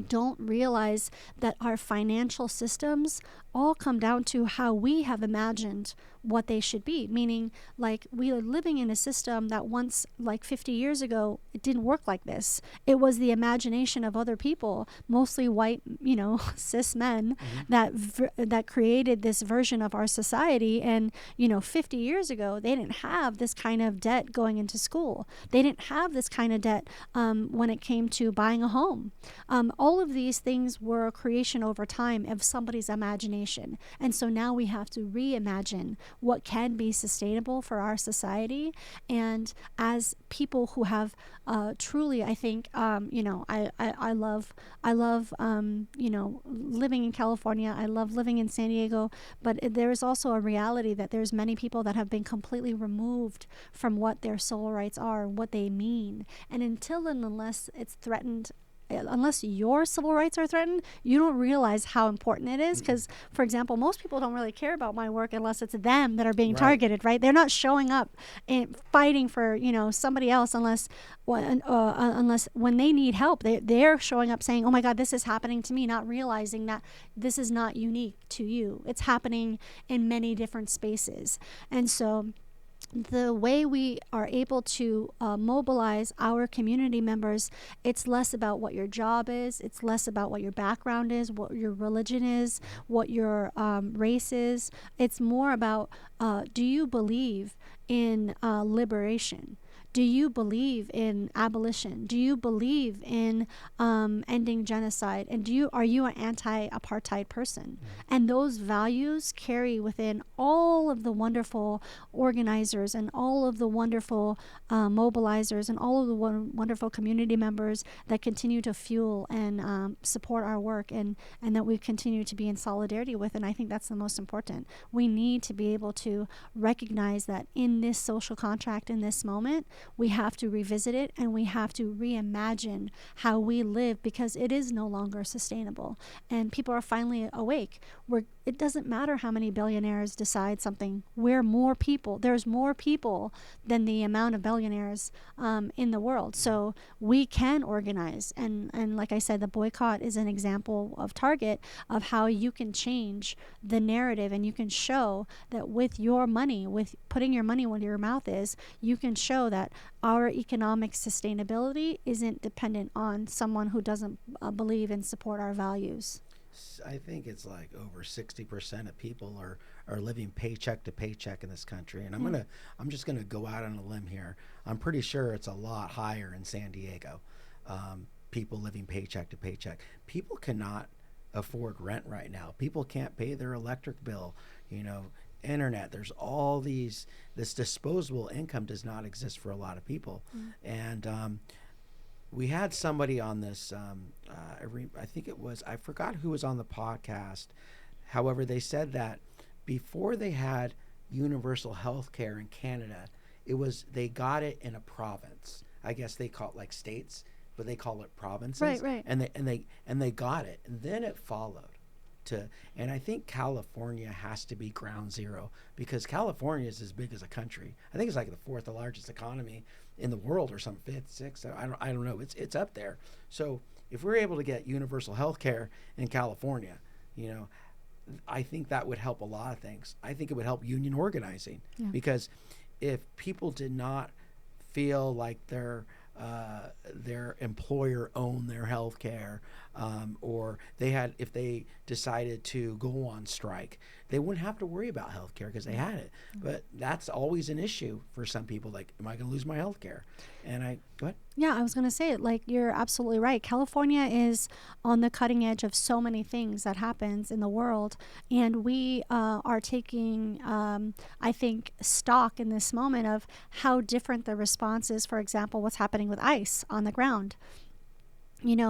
don't realize that our financial systems all come down to how we have imagined what they should be. Meaning, like, we are living in a system that once, like 50 years ago, it didn't work like this. It was the imagination of other people, mostly white, cis men, that created this version of our society. And, 50 years ago, they didn't have this kind of debt going into school. They didn't have this kind of debt when it came to buying a home. All of these things were a creation over time of somebody's imagination. And so now we have to reimagine what can be sustainable for our society. And as people who have truly, I think, I love living in California. I love living in San Diego. But there is also a reality that there's many people that have been completely removed from what their civil rights are, what they mean. And until and unless it's threatened, unless your civil rights are threatened, you don't realize how important it is. Because, for example, most people don't really care about my work unless it's them that are being targeted, right? They're not showing up and fighting for, somebody else unless when they need help, they're showing up saying, oh my God, this is happening to me, not realizing that this is not unique to you. It's happening in many different spaces. And so the way we are able to mobilize our community members, it's less about what your job is, it's less about what your background is, what your religion is, what your race is. It's more about, do you believe in liberation? Do you believe in abolition? Do you believe in ending genocide? And are you an anti-apartheid person? And those values carry within all of the wonderful organizers and all of the wonderful mobilizers and all of the wonderful community members that continue to fuel and support our work, and that we continue to be in solidarity with. And I think that's the most important. We need to be able to recognize that in this social contract, in this moment, we have to revisit it, and we have to reimagine how we live, because it is no longer sustainable. And people are finally awake. It doesn't matter how many billionaires decide something. We're more people. There's more people than the amount of billionaires in the world. So we can organize. And like I said, the boycott is an example of Target, of how you can change the narrative, and you can show that with your money, with putting your money where your mouth is, you can show that our economic sustainability isn't dependent on someone who doesn't believe and support our values. I think it's like over 60% of people are living paycheck to paycheck in this country, and I'm just gonna go out on a limb here. I'm pretty sure it's a lot higher in San Diego. People living paycheck to paycheck. People cannot afford rent right now. People can't pay their electric bill. Internet. There's all this disposable income does not exist for a lot of people, and we had somebody on this, I think it was, I forgot who was on the podcast. However, they said that before they had universal health care in Canada, they got it in a province. I guess they call it like states, but they call it provinces. Right. And they got it. And then it followed. And I think California has to be ground zero, because California is as big as a country. I think it's like the fourth largest economy in the world, or some fifth, sixth. I don't know. It's up there. So if we're able to get universal health care in California, I think that would help a lot of things. I think it would help union organizing, because if people did not feel like their employer owned their health care, or if they decided to go on strike, they wouldn't have to worry about health care because they had it. But that's always an issue for some people. Like, am I going to lose my health care? And go ahead. Yeah, I was going to say it. Like, you're absolutely right. California is on the cutting edge of so many things that happens in the world. And we are taking, I think, stock in this moment of how different the response is. For example, what's happening with ICE on the ground.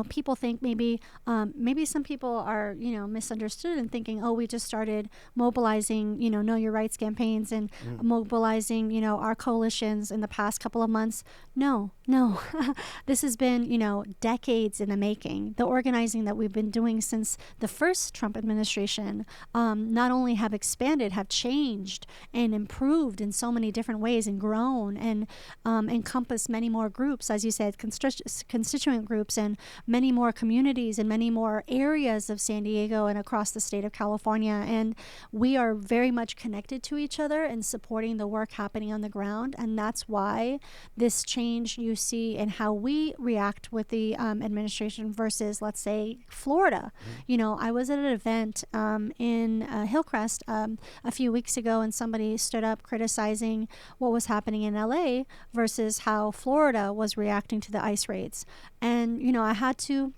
People think maybe some people are, misunderstood and thinking, oh, we just started mobilizing, know your rights campaigns and mobilizing, our coalitions in the past couple of months. No, this has been, decades in the making. The organizing that we've been doing since the first Trump administration, not only have expanded, have changed and improved in so many different ways, and grown and encompassed many more groups, as you said, constituent groups, and many more communities and many more areas of San Diego and across the state of California. And we are very much connected to each other and supporting the work happening on the ground. And that's why this change you see in how we react with the administration versus, let's say, Florida. I was at an event in Hillcrest a few weeks ago, and somebody stood up criticizing what was happening in LA versus how Florida was reacting to the ICE raids. And, I had to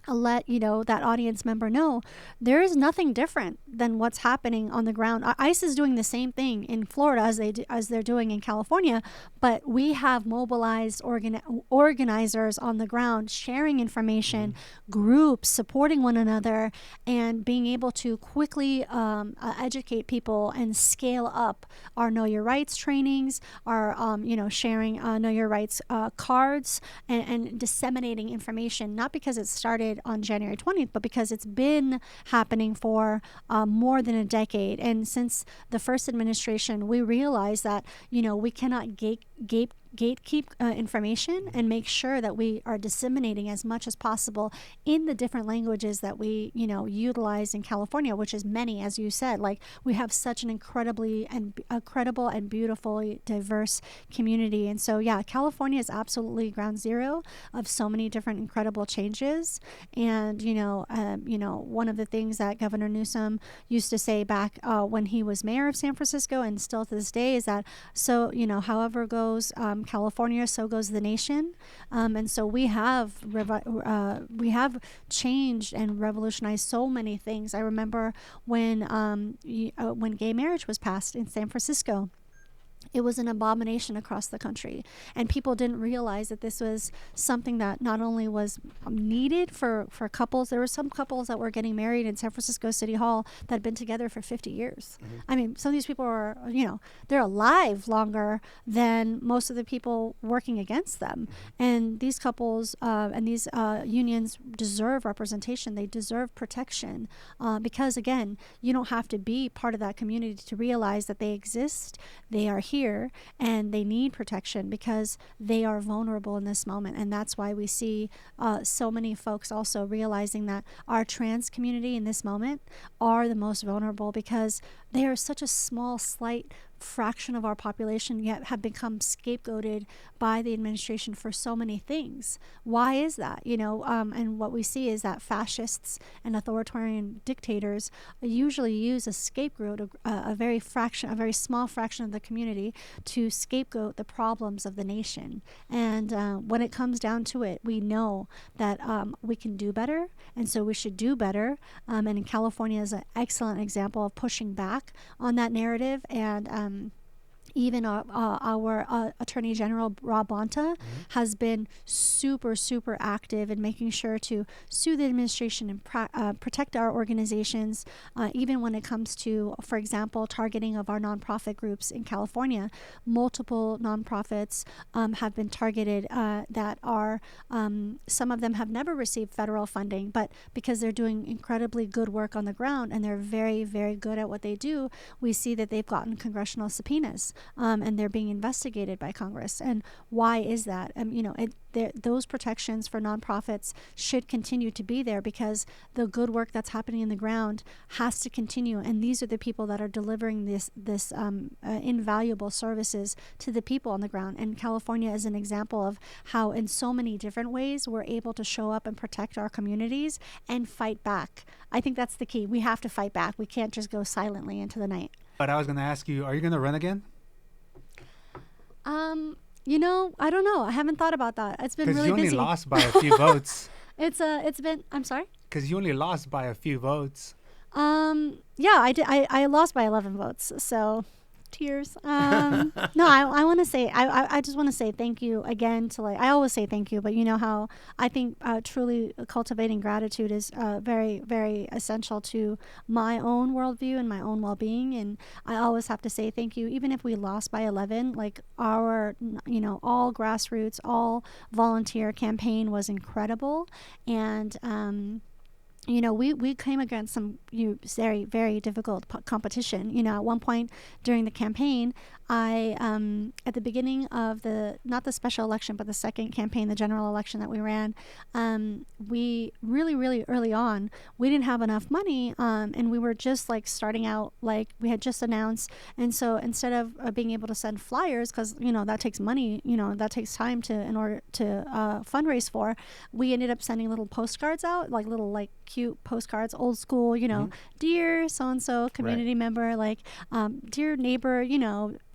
let that audience member know there is nothing different than what's happening on the ground. ICE is doing the same thing in Florida as they're doing in California, but we have mobilized organizers on the ground, sharing information, groups supporting one another, and being able to quickly educate people and scale up our Know Your Rights trainings, our sharing Know Your Rights cards, and disseminating information, not because it started on January 20th, but because it's been happening for more than a decade. And since the first administration, we realized that, we cannot gatekeep information and make sure that we are disseminating as much as possible in the different languages that we utilize in California, which is many, as you said. Like, we have such an incredible and beautiful diverse community. And so California is absolutely ground zero of so many different incredible changes. And one of the things that Governor Newsom used to say back when he was mayor of San Francisco, and still to this day, is that however goes California, so goes the nation. And so we have changed and revolutionized so many things. I remember when gay marriage was passed in San Francisco. it was an abomination across the country. And people didn't realize that this was something that not only was needed for couples. There were some couples that were getting married in San Francisco City Hall that had been together for 50 years. Mm-hmm. I mean, some of these people are, they're alive longer than most of the people working against them. Mm-hmm. And these couples and these unions deserve representation. They deserve protection because, again, you don't have to be part of that community to realize that they exist. They are here and they need protection because they are vulnerable in this moment. And that's why we see so many folks also realizing that our trans community in this moment are the most vulnerable because they are such a small, slight fraction of our population, yet have become scapegoated by the administration for so many things. Why is that? And what we see is that fascists and authoritarian dictators usually use a scapegoat, a very small fraction of the community, to scapegoat the problems of the nation. And when it comes down to it, we know that we can do better, and so we should do better. And in California is an excellent example of pushing back on that narrative. And even our Attorney General, Rob Bonta, has been super, super active in making sure to sue the administration and protect our organizations, even when it comes to, for example, targeting of our nonprofit groups in California. Multiple nonprofits have been targeted that are, some of them have never received federal funding, but because they're doing incredibly good work on the ground and they're very, very good at what they do, we see that they've gotten congressional subpoenas. And they're being investigated by Congress. And why is that? Those protections for nonprofits should continue to be there because the good work that's happening in the ground has to continue. And these are the people that are delivering this invaluable services to the people on the ground. And California is an example of how in so many different ways we're able to show up and protect our communities and fight back. I think that's the key. We have to fight back. We can't just go silently into the night. But I was going to ask you, are you going to run again? I don't know. I haven't thought about that. It's been really busy. Because you only lost by a few votes. It's been, I'm sorry? Because you only lost by a few votes. Yeah, I did. I lost by 11 votes. So tears. No, I want to say, I just want to say thank you again to I always say thank you, but you know how I think truly cultivating gratitude is very, very essential to my own worldview and my own well-being. And I always have to say thank you, even if we lost by 11, our, all grassroots, all volunteer campaign was incredible. And, we came against some very, very difficult competition. At one point during the campaign, I, at the beginning of not the special election, but the second campaign, the general election that we ran, we really, really early on, we didn't have enough money, and we were just starting out, we had just announced. And so instead of being able to send flyers, because, that takes money, that takes time in order to fundraise for, we ended up sending little postcards out, little cute postcards, old school, dear so-and-so community member, dear neighbor,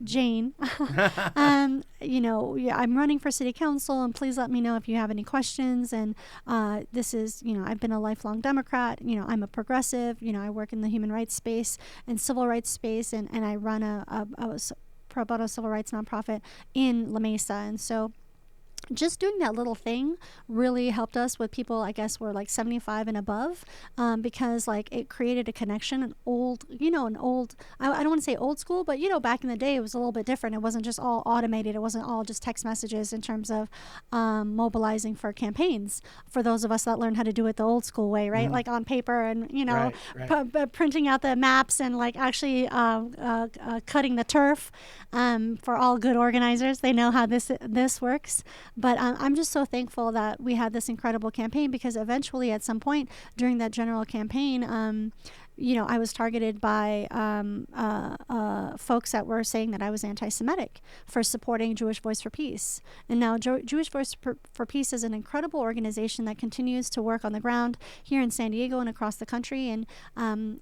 Jane, I'm running for city council and please let me know if you have any questions. And this is, I've been a lifelong Democrat, I'm a progressive, I work in the human rights space and civil rights space, and I run a pro bono civil rights nonprofit in La Mesa. And so just doing that little thing really helped us with people, I guess, were 75 and above, because it created a connection. I don't want to say old school, but back in the day it was a little bit different. It wasn't just all automated. It wasn't all just text messages in terms of mobilizing for campaigns. For those of us that learned how to do it the old school way, right? Mm-hmm. On paper and Right. Printing out the maps and actually cutting the turf. For all good organizers, they know how this works. But I'm just so thankful that we had this incredible campaign, because eventually at some point during that general campaign, I was targeted by folks that were saying that I was anti-Semitic for supporting Jewish Voice for Peace. And now Jewish Voice for Peace is an incredible organization that continues to work on the ground here in San Diego and across the country. And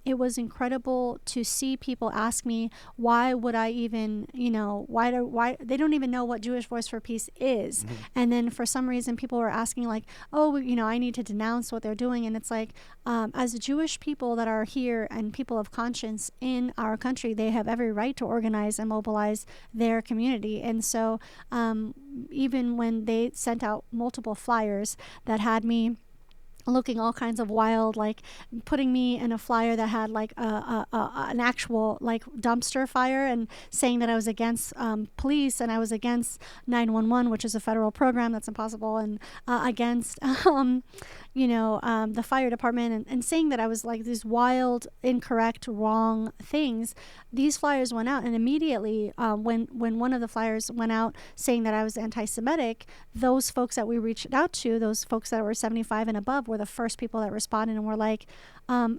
it was incredible to see people ask me, why would I even, why they don't even know what Jewish Voice for Peace is. Mm-hmm. And then for some reason people were asking I need to denounce what they're doing. And it's as Jewish people that are here here and people of conscience in our country, they have every right to organize and mobilize their community. And so even when they sent out multiple flyers that had me looking all kinds of wild, like putting me in a flyer that had like an actual like dumpster fire, and saying that I was against police and I was against 911, which is a federal program that's impossible, and against the fire department, and saying that I was like these wild, incorrect, wrong things. These flyers went out, and immediately when one of the flyers went out saying that I was anti-Semitic, those folks that we reached out to, those folks that were 75 and above, were the first people that responded and were like,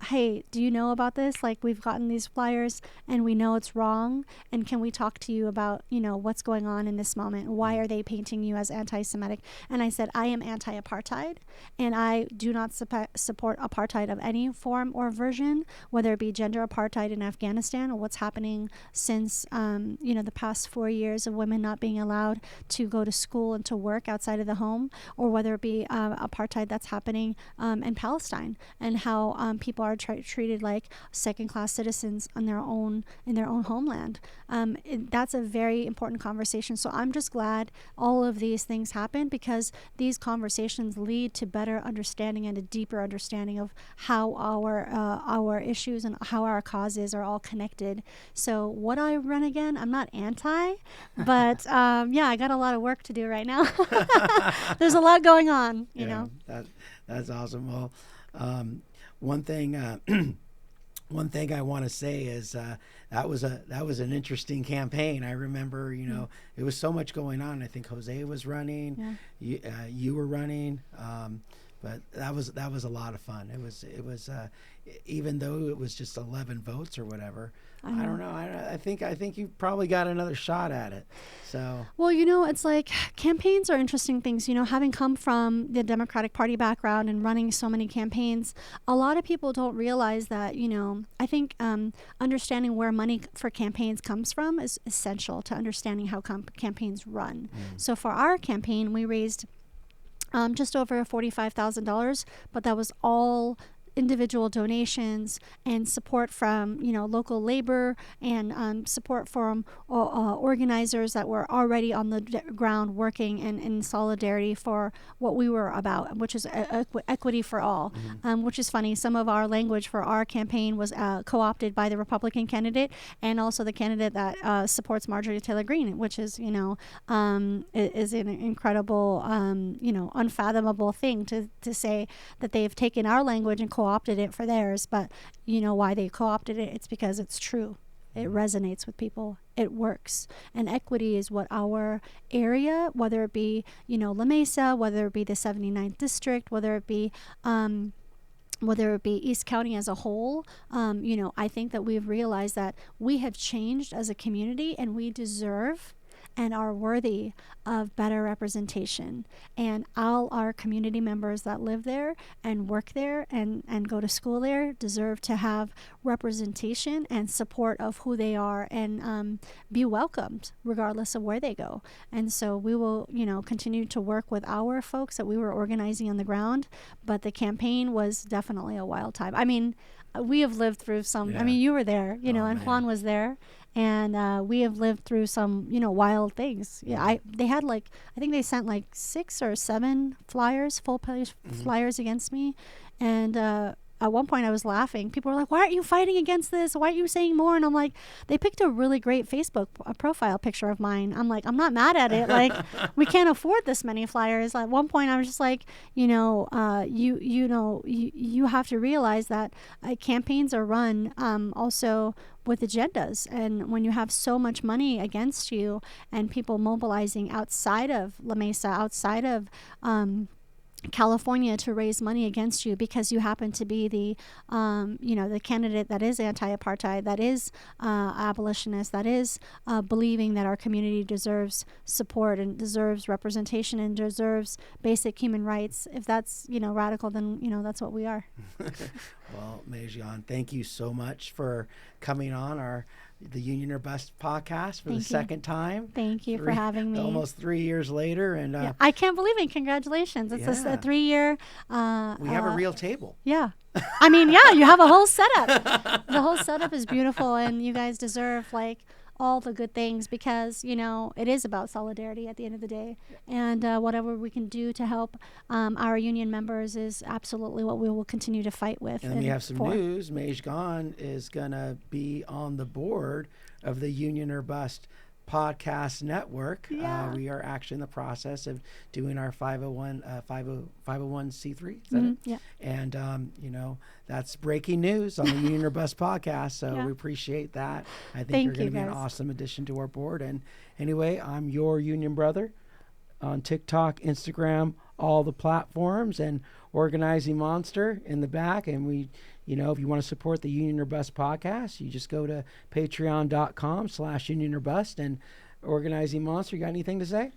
hey, do you know about this? Like, we've gotten these flyers and we know it's wrong, and can we talk to you about, what's going on in this moment? Why are they painting you as anti-Semitic? And I said, I am anti-apartheid, and I do not support apartheid of any form or version, whether it be gender apartheid in Afghanistan, or what's happening since, the past 4 years of women not being allowed to go to school and to work outside of the home, or whether it be apartheid that's happening in Palestine, and how people are treated like second-class citizens in their own homeland. That's a very important conversation. So I'm just glad all of these things happen, because these conversations lead to better understanding and a deeper understanding of how our issues and how our causes are all connected. So what I run again, I'm not anti, but I got a lot of work to do right now. There's a lot going on, you know. That's awesome. Well, one thing I want to say is that was an interesting campaign. I remember, it was so much going on. I think Jose was running, you were running, but that was a lot of fun. It was even though it was just 11 votes or whatever. I don't know. I think you probably got another shot at it. So. Well, it's like campaigns are interesting things. Having come from the Democratic Party background and running so many campaigns, a lot of people don't realize that, I think understanding where money for campaigns comes from is essential to understanding how campaigns run. So for our campaign, we raised just over $45,000, but that was all individual donations and support from local labor and support from organizers that were already on the ground working in solidarity for what we were about, which is equity for all. Which is funny. Some of our language for our campaign was co-opted by the Republican candidate and also the candidate that supports Marjorie Taylor Greene, which is is an incredible unfathomable thing to say that they've taken our language and co-opted it for theirs. But why they co-opted it? It's because it's true. It resonates with people. It works. And equity is what our area, whether it be La Mesa, whether it be the 79th district, whether it be East County as a whole, I think that we've realized that we have changed as a community, and we deserve and are worthy of better representation. And all our community members that live there and work there and go to school there deserve to have representation and support of who they are, and be welcomed regardless of where they go. And so we will, continue to work with our folks that we were organizing on the ground. But the campaign was definitely a wild time. I mean, we have lived through some, you were there, and Juan was there. And we have lived through some, wild things. I think they sent like 6 or 7 flyers, full-page flyers against me. And at one point I was laughing. People were like, why aren't you fighting against this? Why aren't you saying more? And I'm like, they picked a really great Facebook profile picture of mine. I'm like, I'm not mad at it. Like, we can't afford this many flyers. At one point I was just like, you have to realize that campaigns are run also with agendas. And when you have so much money against you and people mobilizing outside of La Mesa, outside of California to raise money against you because you happen to be the candidate that is anti-apartheid, that is abolitionist, that is believing that our community deserves support and deserves representation and deserves basic human rights. If that's, radical, then, that's what we are. Well, Mejgan, thank you so much for coming on our the Union or Bust podcast for Thank the you. second time. Thank you for having me. Almost 3 years later, and Yeah, I can't believe it. Congratulations. It's a Yeah. 3-year. we have a real table. Yeah. I mean, yeah, you have a whole setup. The whole setup is beautiful, and you guys deserve like all the good things because, you know, it is about solidarity at the end of the day. And whatever we can do to help our union members is absolutely what we will continue to fight with. And we have some news. Mejgan is going to be on the board of the Union or Bust podcast network. Yeah. We are actually in the process of doing our 501c3. Is that it? Yeah. And, you know, that's breaking news on the Union or Bust podcast. So Yeah. we appreciate that. I think Thank you're going you, to be an guys. awesome addition to our board. And anyway, I'm your union brother on TikTok, Instagram, all the platforms, and Organizing Monster in the back. And we, you know, if you want to support the Union or Bust podcast, you just go to patreon.com/Union or Bust. And Organizing Monster, you got anything to say?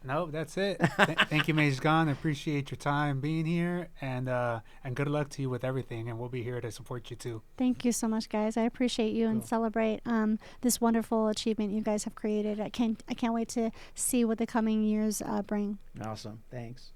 Nope, that's it. Thank you, Mejgan. I appreciate your time being here, and good luck to you with everything. And we'll be here to support you too. Thank you so much, guys. I appreciate you and celebrate this wonderful achievement you guys have created. I can't wait to see what the coming years bring. Awesome. Thanks.